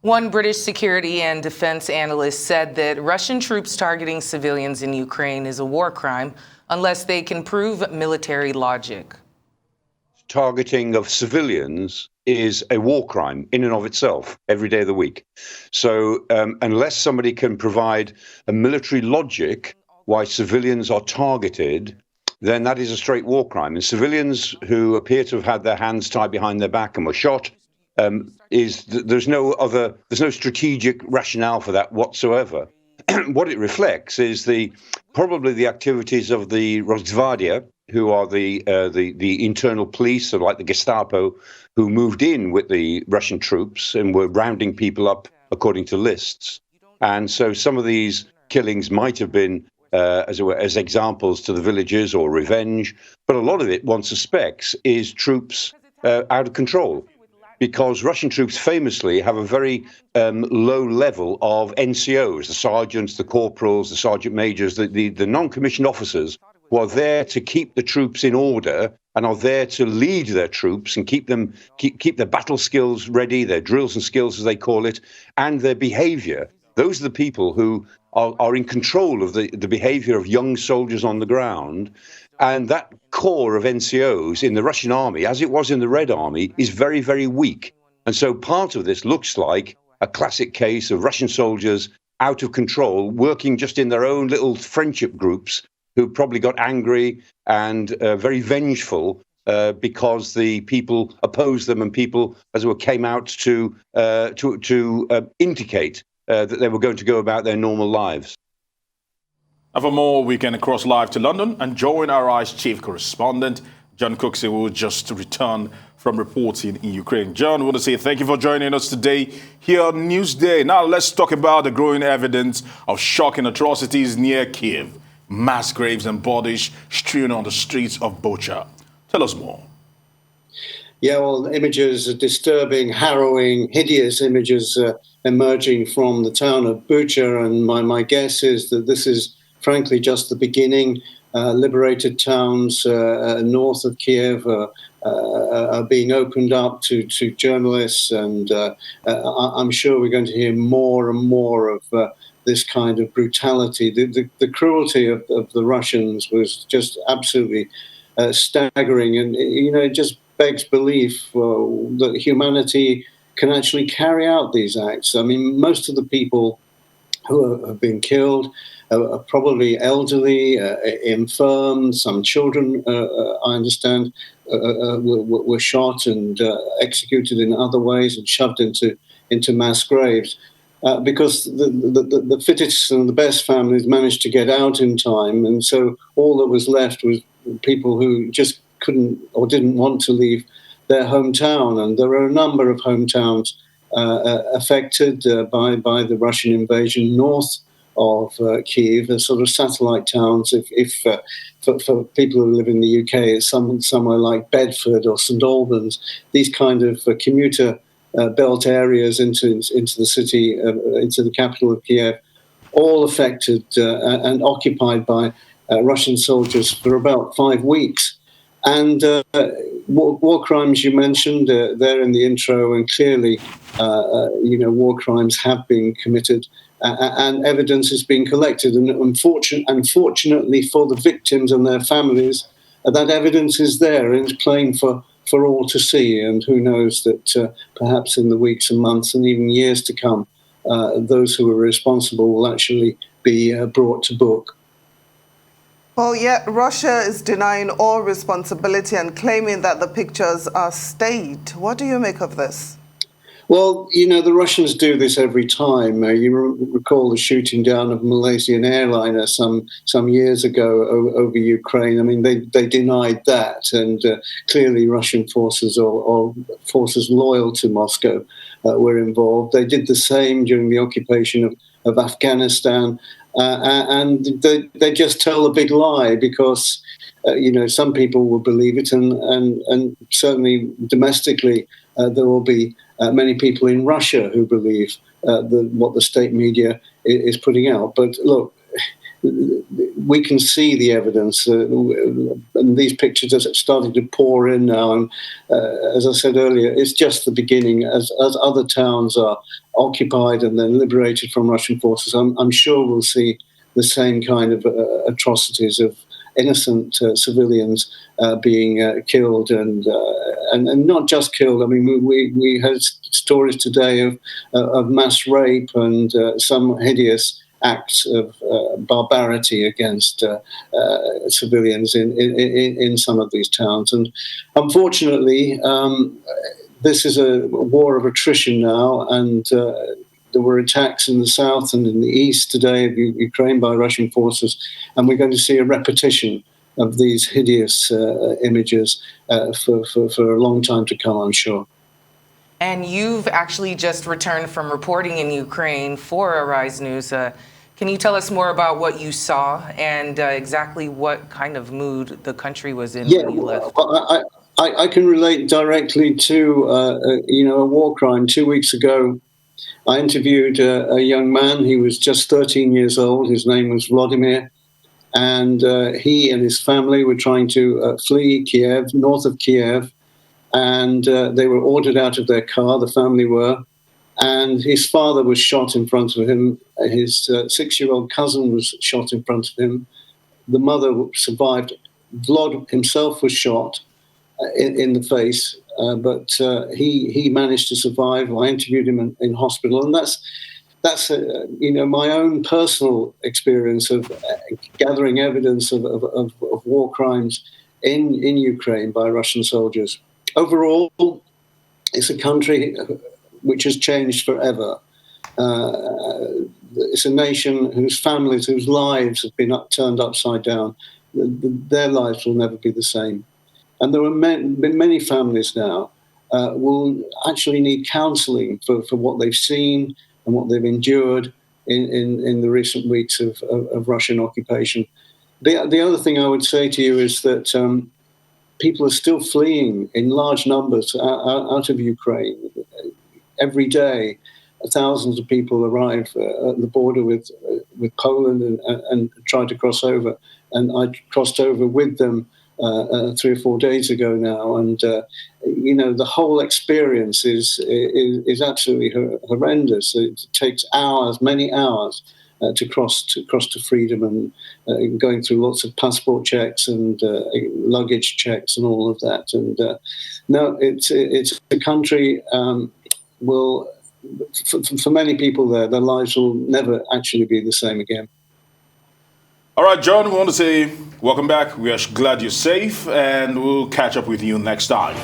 One British security and defense analyst said that Russian troops targeting civilians in Ukraine is a war crime unless they can prove military logic. Targeting of civilians is a war crime in and of itself every day of the week. So unless somebody can provide a military logic why civilians are targeted, then that is a straight war crime. And civilians who appear to have had their hands tied behind their back and were shot, there's no strategic rationale for that whatsoever. What it reflects is probably the activities of the Rosgvardia, who are the internal police, or like the Gestapo, who moved in with the Russian troops and were rounding people up according to lists. And so some of these killings might have been as examples to the villagers or revenge, but a lot of it, one suspects, is troops out of control. Because Russian troops famously have a very low level of NCOs, the sergeants, the corporals, the sergeant majors, the non-commissioned officers who are there to keep the troops in order and are there to lead their troops and keep their battle skills ready, their drills and skills, as they call it, and their behavior. Those are the people who are in control of the behavior of young soldiers on the ground. And that core of NCOs in the Russian army, as it was in the Red Army, is very, very weak. And so part of this looks like a classic case of Russian soldiers out of control, working just in their own little friendship groups, who probably got angry and very vengeful because the people opposed them and people, as it were, came out to indicate that they were going to go about their normal lives. And for more, we can cross live to London and join RI's Chief Correspondent, John Cookson, who will just return from reporting in Ukraine. John, I want to say thank you for joining us today here on Newsday. Now let's talk about the growing evidence of shocking atrocities near Kiev. Mass graves and bodies strewn on the streets of Bucha. Tell us more. Yeah, well, images are disturbing, harrowing, hideous images emerging from the town of Bucha. And my guess is that this is frankly just the beginning. Liberated towns north of Kiev are being opened up to journalists, and I'm sure we're going to hear more and more of this kind of brutality. The cruelty of the Russians was just absolutely staggering, and it just begs belief that humanity can actually carry out these acts. I mean, most of the people who have been killed are probably elderly, infirm. Some children, I understand, were shot and executed in other ways and shoved into mass graves. Because the fittest and the best families managed to get out in time, and so all that was left was people who just couldn't or didn't want to leave their hometown. And there are a number of hometowns affected by the Russian invasion north of Kiev, as sort of satellite towns. If for people who live in the UK, it's somewhere like Bedford or St Albans, these kind of commuter belt areas into the city, into the capital of Kiev, all affected and occupied by Russian soldiers for about 5 weeks. And war crimes, you mentioned, there in the intro, and clearly, war crimes have been committed, and evidence is being collected. And unfortunately for the victims and their families, that evidence is there and it's plain for all to see. And who knows that perhaps in the weeks and months and even years to come, those who are responsible will actually be brought to book. Well, yet Russia is denying all responsibility and claiming that the pictures are staged. What do you make of this? Well, the Russians do this every time. You recall the shooting down of a Malaysian airliner some years ago over Ukraine. I mean, they denied that, and clearly Russian forces or forces loyal to Moscow were involved. They did the same during the occupation of Afghanistan, and they just tell a big lie because some people will believe it, and certainly domestically there will be many people in Russia who believe what the state media is putting out. But look, we can see the evidence, and these pictures are starting to pour in now. And as I said earlier, it's just the beginning. As other towns are occupied and then liberated from Russian forces, I'm sure we'll see the same kind of atrocities of innocent civilians being killed, and not just killed. I mean, we heard stories today of mass rape and some hideous acts of barbarity against civilians in some of these towns. And unfortunately, this is a war of attrition now, and there were attacks in the south and in the east today of Ukraine by Russian forces, and we're going to see a repetition of these hideous images for a long time to come, I'm sure. And you've actually just returned from reporting in Ukraine for Arise News. Can you tell us more about what you saw and exactly what kind of mood the country was in when you left? I can relate directly to a war crime. 2 weeks ago, I interviewed a young man. He was just 13 years old. His name was Vladimir, and he and his family were trying to flee Kiev, north of Kiev, and they were ordered out of their car, the family were, and his father was shot in front of him. His 6-year-old cousin was shot in front of him. The mother survived. Vlad himself was shot in the face, but he managed to survive. I interviewed him in hospital, and that's my own personal experience of gathering evidence of war crimes in Ukraine by Russian soldiers. Overall, it's a country which has changed forever. It's a nation whose families, whose lives have been turned upside down. Their lives will never be the same. And there have been many families now will actually need counselling for what they've seen and what they've endured in the recent weeks of Russian occupation. The other thing I would say to you is that people are still fleeing in large numbers out of Ukraine. Every day, thousands of people arrive at the border with Poland and try to cross over. And I crossed over with them 3 or 4 days ago now, and the whole experience is absolutely horrendous. It takes hours, many hours, to cross to freedom, and going through lots of passport checks and luggage checks and all of that. And no, it's a country for many people there, their lives will never actually be the same again. All right, John, we want to say welcome back. We are glad you're safe, and we'll catch up with you next time.